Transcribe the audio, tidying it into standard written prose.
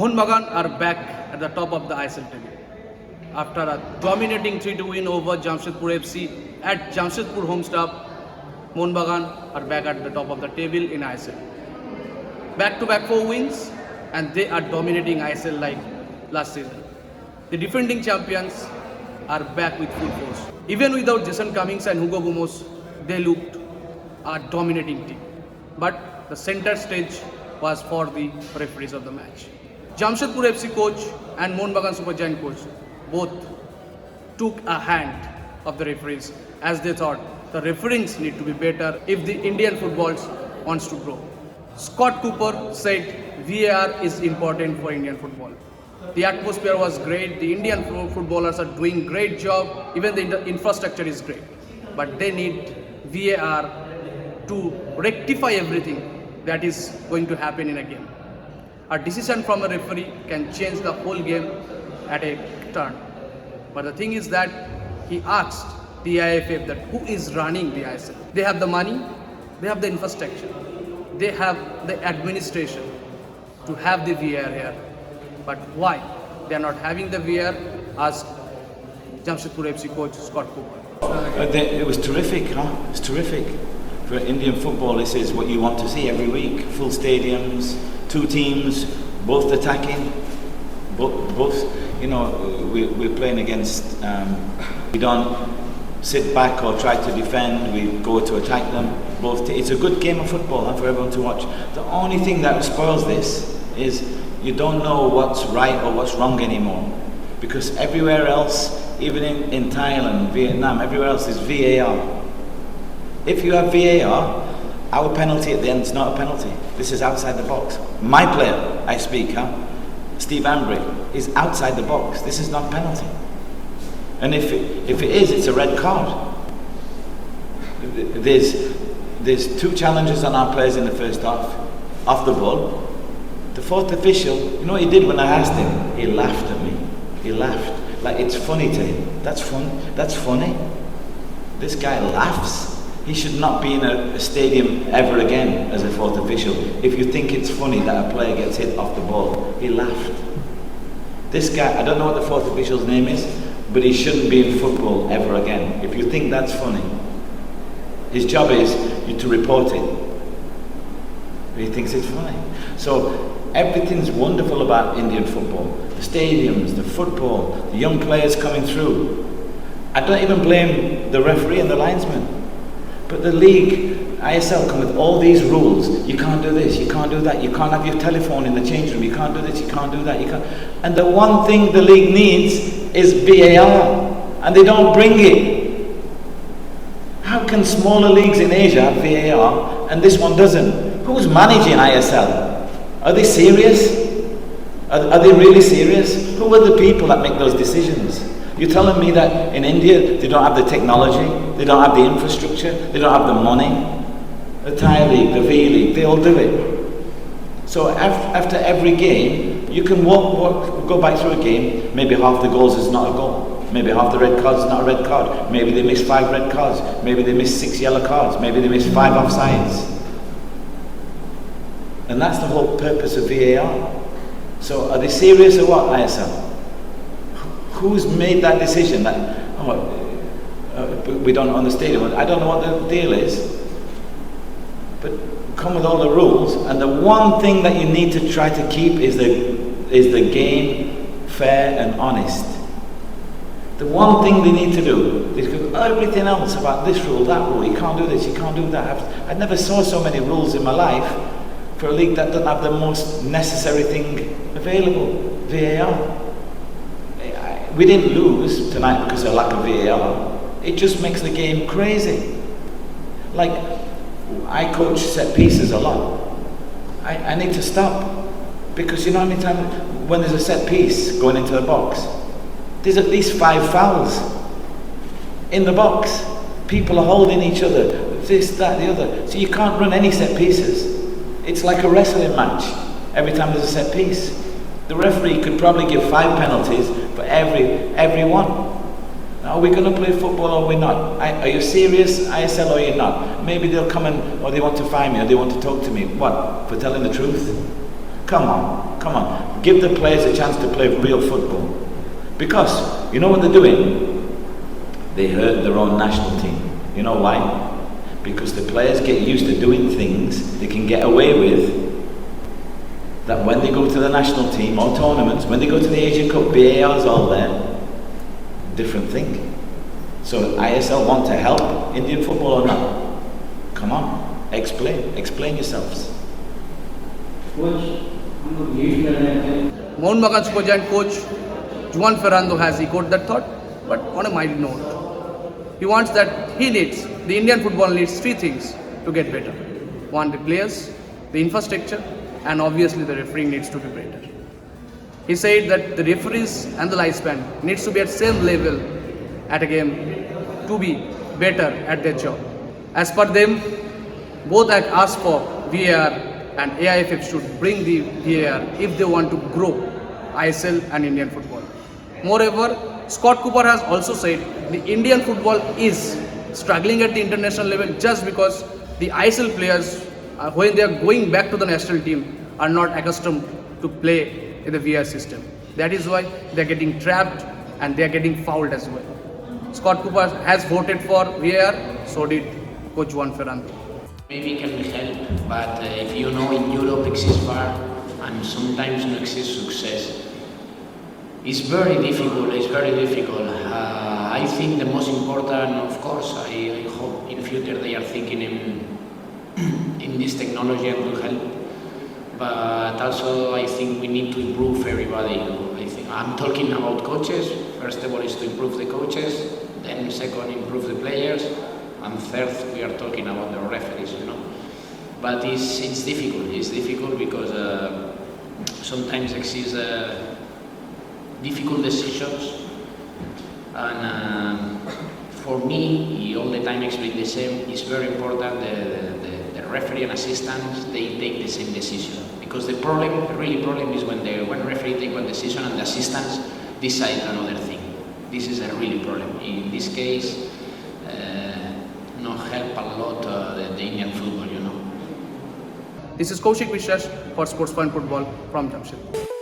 Mohun Bagan are back at the top of the ISL table. After a dominating 3-2 win over Jamshedpur FC at Jamshedpur home stop, Mohun Bagan are back at the top of the table in ISL. Back-to-back 4 wins and they are dominating ISL like last season. The defending champions are back with full force. Even without Jason Cummings and Hugo Gomos, they looked a dominating team. But the center stage was for the referees of the match. Jamshedpur FC coach and Mohun Bagan Super Giant coach both took a hand of the referees as they thought the referees need to be better if the Indian football wants to grow. Scott Cooper said VAR is important for Indian football. The atmosphere was great, the Indian footballers are doing great job, even the infrastructure is great. But they need VAR to rectify everything that is going to happen in a game. A decision from a referee can change the whole game at a turn. But the thing is that he asked the IFF that who is running the ISL. They have the money, they have the infrastructure, they have the administration to have the VAR here. But why they are not having the VAR? Asked Jamshedpur FC coach Scott Cooper. It was terrific, huh? It's terrific. For Indian football, this is what you want to see every week. Full stadiums, 2 teams, both attacking, both you know, we're playing against, we don't sit back or try to defend, we go to attack them. It's a good game of football, huh, for everyone to watch. The only thing that spoils this is you don't know what's right or what's wrong anymore. Because everywhere else, even in Thailand, Vietnam, everywhere else is VAR. If you have VAR, our penalty at the end is not a penalty. This is outside the box. My player, I speak, Steve Ambry, is outside the box. This is not penalty. And if it is, it's a red card. There's 2 challenges on our players in the first half, off the ball. The 4th official, you know what he did when I asked him? He laughed at me. He laughed. Like, it's funny to him. That's fun. That's funny. This guy laughs. He should not be in a stadium ever again as a 4th official. If you think it's funny that a player gets hit off the ball, he laughed. This guy, I don't know what the 4th official's name is, but he shouldn't be in football ever again. If you think that's funny, his job is to report it. But he thinks it's funny. So everything's wonderful about Indian football. The stadiums, the football, the young players coming through. I don't even blame the referee and the linesman. But the league, ISL, come with all these rules. You can't do this, you can't do that, you can't have your telephone in the change room, you can't do this, you can't do that, you can't. And the one thing the league needs is VAR, and they don't bring it. How can smaller leagues in Asia have VAR and this one doesn't? Who's managing ISL? Are they serious? Are they really serious? Who are the people that make those decisions? You're telling me that in India they don't have the technology, they don't have the infrastructure, they don't have the money? The Thai League, the V League, they all do it. So after every game, you can go back through a game, maybe half the goals is not a goal, maybe half the red cards is not a red card, maybe they miss 5 red cards, maybe they miss 6 yellow cards, maybe they miss 5 offsides. And that's the whole purpose of VAR. So are they serious or what, ISL? Who's made that decision that, we don't own the stadium? I don't know what the deal is, but come with all the rules, and the one thing that you need to try to keep is the game fair and honest. The one thing they need to do is everything else about this rule, that rule, you can't do this, you can't do that. I never saw so many rules in my life for a league that doesn't have the most necessary thing available, VAR. We didn't lose tonight because of lack of VAR. It just makes the game crazy. Like, I coach set pieces a lot. I need to stop. Because you know how many times when there's a set piece going into the box, there's at least 5 fouls in the box. People are holding each other, this, that, the other. So you can't run any set pieces. It's like a wrestling match every time there's a set piece. The referee could probably give 5 penalties for every one. Now, are we going to play football or are we not? Are you serious, ISL, or are you not? Maybe they'll come or they want to find me, or they want to talk to me. What? For telling the truth? Come on. Come on, give the players a chance to play real football. Because, you know what they're doing? They hurt their own national team. You know why? Because the players get used to doing things they can get away with, that when they go to the national team or tournaments, when they go to the Asian Cup, BAR's all there. Different thing. So ISL want to help Indian football or not? Come on, explain yourselves. Mohun Bagan Super Giant coach Juan Ferrando has echoed that thought, but on a mild note. He wants that the Indian football needs three things to get better. One, the players, the infrastructure, and obviously the refereeing needs to be better. He said that the referees and the lifespan needs to be at same level at a game to be better at their job. As per them, both have asked for VAR and AIFF should bring the VAR if they want to grow ISL and Indian football. Moreover, Scott Cooper has also said the Indian football is struggling at the international level just because the ISL players, when they are going back to the national team, are not accustomed to play in the VAR system. That is why they are getting trapped and they are getting fouled as well. Scott Cooper has voted for VAR, so did Coach Juan Ferrando. Maybe can help, but if you know in Europe exists VAR and sometimes no exists success. It's very difficult, I think the most important, of course, I hope in future they are thinking in this technology and will help. But also I think we need to improve everybody. I think I'm talking about coaches. First of all is to improve the coaches, then second improve the players, and third we are talking about the referees, But it's difficult because sometimes exists difficult decisions, and for me, all the time explain the same. It's very important the referee and assistants they take the same decision, because the really problem is when one referee take one decision and the assistants decide another thing. This is a really problem. In this case, not help a lot the Indian football, This is Kaushik Vishwas for Sportz Point Football from Jamshedpur.